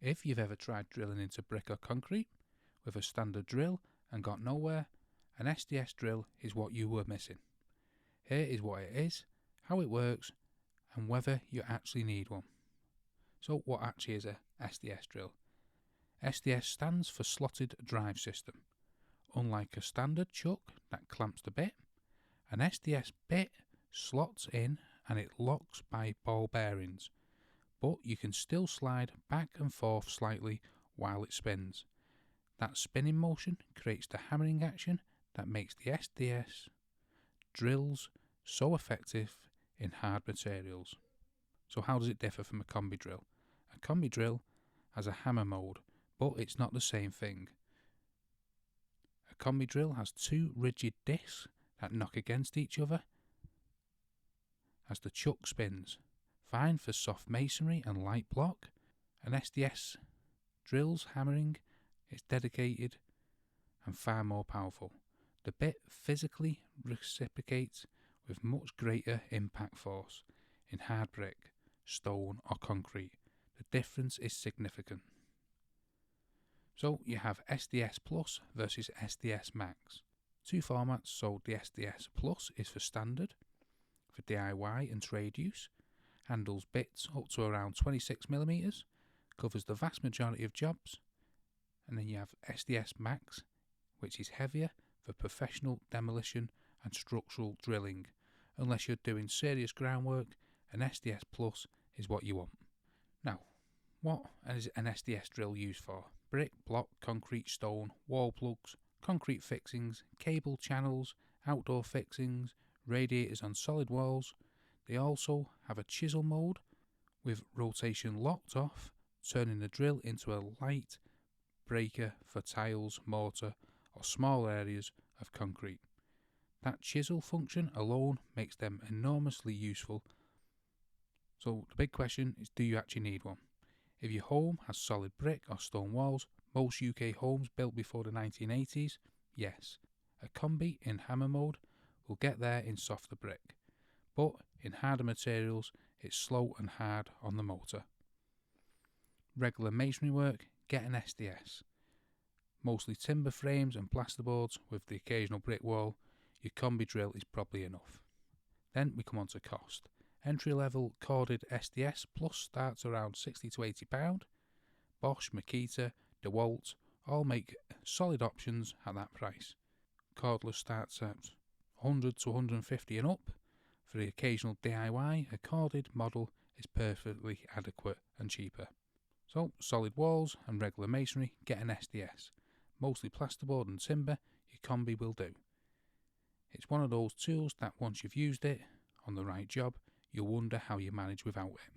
If you've ever tried drilling into brick or concrete with a standard drill and got nowhere, an SDS drill is what you were missing. Here is what it is, how it works, and whether you actually need one. So what actually is a SDS drill? SDS stands for slotted drive system. Unlike a standard chuck that clamps the bit, an SDS bit slots in and it locks by ball bearings, but you can still slide back and forth slightly while it spins. That spinning motion creates the hammering action that makes the SDS drills so effective in hard materials. So how does it differ from a combi drill? A combi drill has a hammer mode, but it's not the same thing. A combi drill has two rigid discs that knock against each other as the chuck spins. Fine for soft masonry and light block. An SDS drill's hammering is dedicated and far more powerful. The bit physically reciprocates with much greater impact force in hard brick, stone or concrete. The difference is significant. So you have SDS Plus versus SDS Max. Two formats, so the SDS Plus is for standard, for DIY and trade use, handles bits up to around 26mm, covers the vast majority of jobs, and then you have SDS Max, which is heavier for professional demolition and structural drilling. Unless you're doing serious groundwork, an SDS Plus is what you want. Now, what is an SDS drill used for? Brick, block, concrete, stone, wall plugs, concrete fixings, cable channels, outdoor fixings, radiators on solid walls. They also have a chisel mode with rotation locked off, turning the drill into a light breaker for tiles, mortar or small areas of concrete. That chisel function alone makes them enormously useful. So the big question is, do you actually need one? If your home has solid brick or stone walls, most UK homes built before the 1980s, yes, a combi in hammer mode will get there in softer brick, but in harder materials it's slow and hard on the motor. Regular masonry work, get an SDS. Mostly timber frames and plasterboards with the occasional brick wall, your combi drill is probably enough. Then we come on to cost. Entry level corded SDS Plus starts around £60 to £80. Bosch, Makita, DeWalt all make solid options at that price. Cordless starts at 100 to 150 and up. For the occasional DIY, a corded model is perfectly adequate and cheaper. So, solid walls and regular masonry, get an SDS. Mostly plasterboard and timber, your combi will do. It's one of those tools that once you've used it on the right job, you'll wonder how you manage without it.